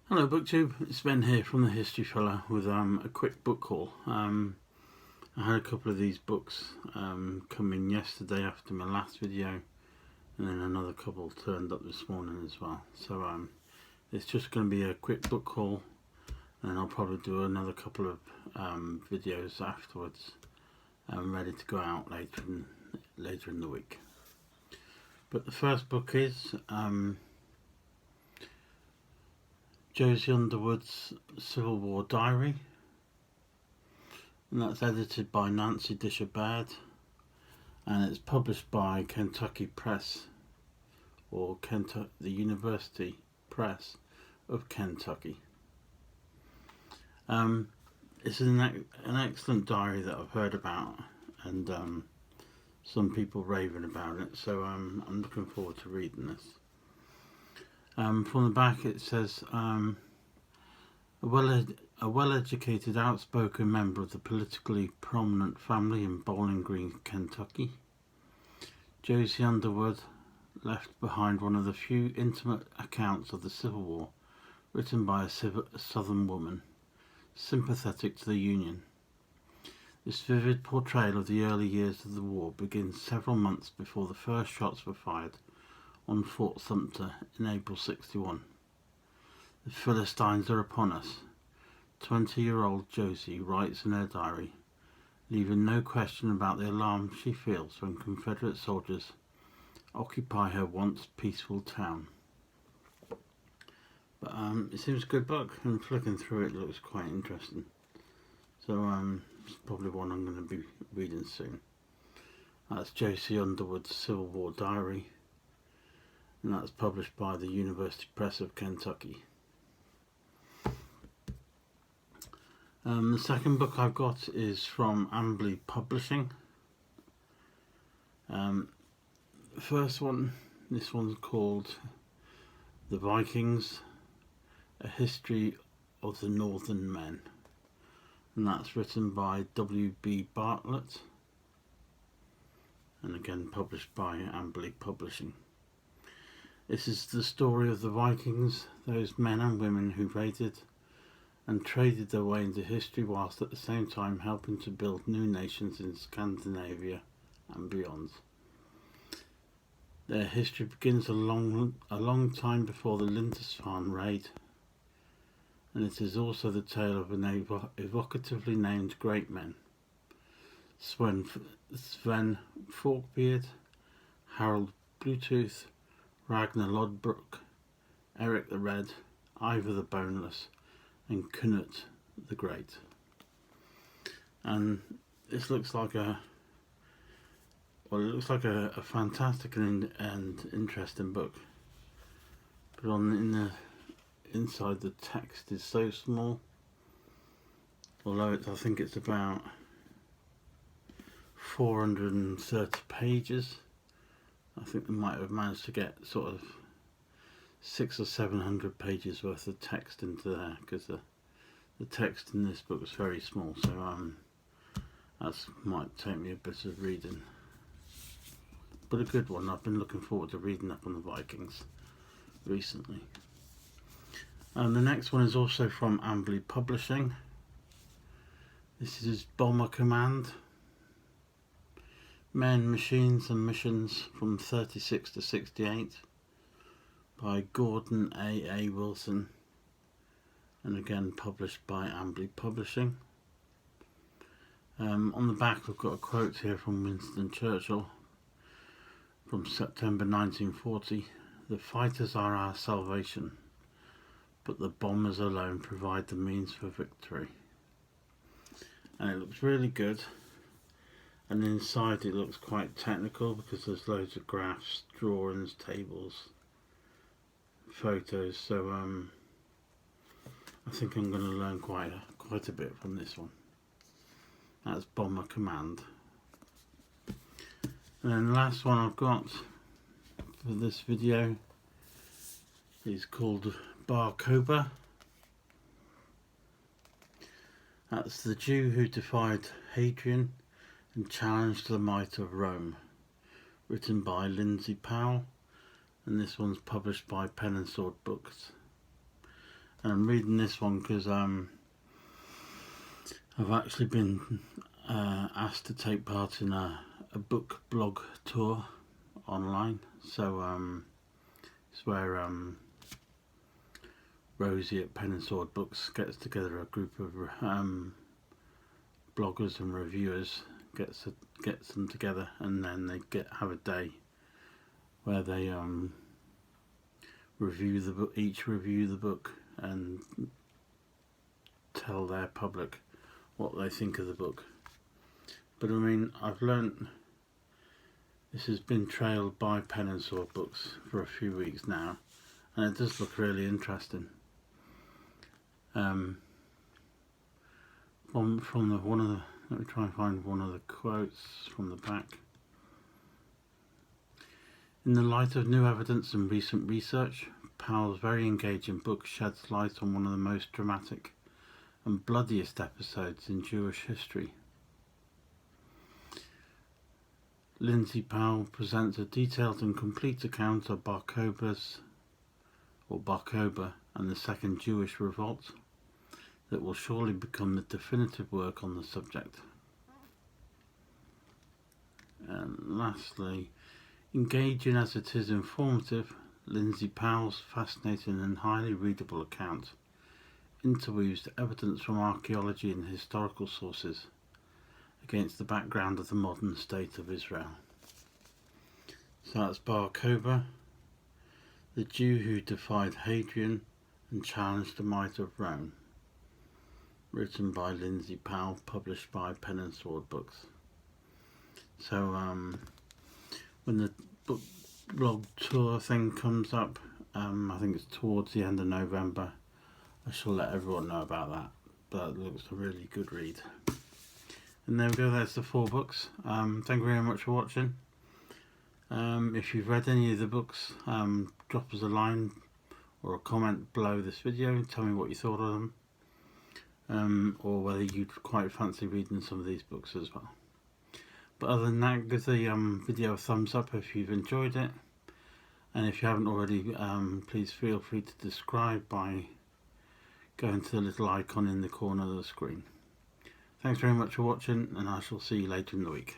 Hello BookTube, it's Ben here from the History Fella with a quick book haul. I had a couple of these books come in yesterday after my last video, and then another couple turned up this morning as well. So it's just going to be a quick book haul, and I'll probably do another couple of videos afterwards. I'm ready to go out later in the week. But the first book is Josie Underwood's Civil War Diary, and that's edited by Nancy Disher-Baird, and it's published by Kentucky Press, or the University Press of Kentucky. It's an excellent diary that I've heard about, and some people raving about it, so I'm looking forward to reading this. From the back it says, a well-educated, outspoken member of the politically prominent family in Bowling Green, Kentucky, Josie Underwood left behind one of the few intimate accounts of the Civil War written by a Southern woman, sympathetic to the Union. This vivid portrayal of the early years of the war begins several months before the first shots were fired on Fort Sumter in April '61. The Philistines are upon us, 20-year-old Josie writes in her diary, leaving no question about the alarm she feels when Confederate soldiers occupy her once peaceful town. But it seems a good book, and flicking through it looks quite interesting. So it's probably one I'm going to be reading soon. That's Josie Underwood's Civil War Diary, and that's published by the University Press of Kentucky. The second book I've got is from Ambley Publishing. The first one, this one's called The Vikings, A History of the Northern Men, and that's written by W.B. Bartlett, and again published by Ambley Publishing. This is the story of the Vikings, those men and women who raided and traded their way into history whilst at the same time helping to build new nations in Scandinavia and beyond. Their history begins a long time before the Lindisfarne raid, and it is also the tale of an evocatively named great men: Sven Forkbeard, Harold Bluetooth, Ragnar Lodbrok, Eric the Red, Ivor the Boneless, and Cnut the Great. And this looks like a fantastic and interesting book. But in the inside, the text is so small. Although I think it's about 430 pages. I think they might have managed to get sort of 600 or 700 pages worth of text into there, because the text in this book is very small, so that might take me a bit of reading, but a good one. I've been looking forward to reading up on the Vikings recently. And the next one is also from Ambley Publishing. This is Bomber Command, Men, Machines and Missions from 36 to 68 by Gordon A. Wilson, and again published by Ambley Publishing. On the back we've got a quote here from Winston Churchill from September 1940. "The fighters are our salvation, but the bombers alone provide the means for victory." And it looks really good. And inside it looks quite technical because there's loads of graphs, drawings, tables, photos. So I think I'm going to learn quite a bit from this one. That's Bomber Command. And then the last one I've got for this video is called Bar Cobra. That's the Jew who defied Hadrian and challenged the might of Rome, written by Lindsay Powell, and this one's published by Pen and Sword Books. And I'm reading this one because I've actually been asked to take part in a book blog tour online. So it's where Rosie at Pen and Sword Books gets together a group of bloggers and reviewers, gets them together, and then they have a day where they review the book, each review the book and tell their public what they think of the book. But I mean, I've learnt this has been trailed by Pen and Sword Books for a few weeks now, and it does look really interesting. Let me try and find one of the quotes from the back. In the light of new evidence and recent research, Powell's very engaging book sheds light on one of the most dramatic and bloodiest episodes in Jewish history. Lindsay Powell presents a detailed and complete account of Bar Kokhba and the Second Jewish Revolt that will surely become the definitive work on the subject. And lastly, engaging as it is informative, Lindsay Powell's fascinating and highly readable account interweaves evidence from archaeology and historical sources against the background of the modern state of Israel. So that's Bar Kokhba, the Jew who defied Hadrian and challenged the might of Rome, written by Lindsay Powell, published by Pen and Sword Books. So when the book blog tour thing comes up, I think it's towards the end of November, I shall let everyone know about that. But it looks a really good read. And there we go, there's the 4 books. Thank you very much for watching. If you've read any of the books, drop us a line or a comment below this video and tell me what you thought of them, or whether you'd quite fancy reading some of these books as well. But other than that, give the video a thumbs up if you've enjoyed it, and if you haven't already, please feel free to subscribe by going to the little icon in the corner of the screen. Thanks very much for watching, and I shall see you later in the week.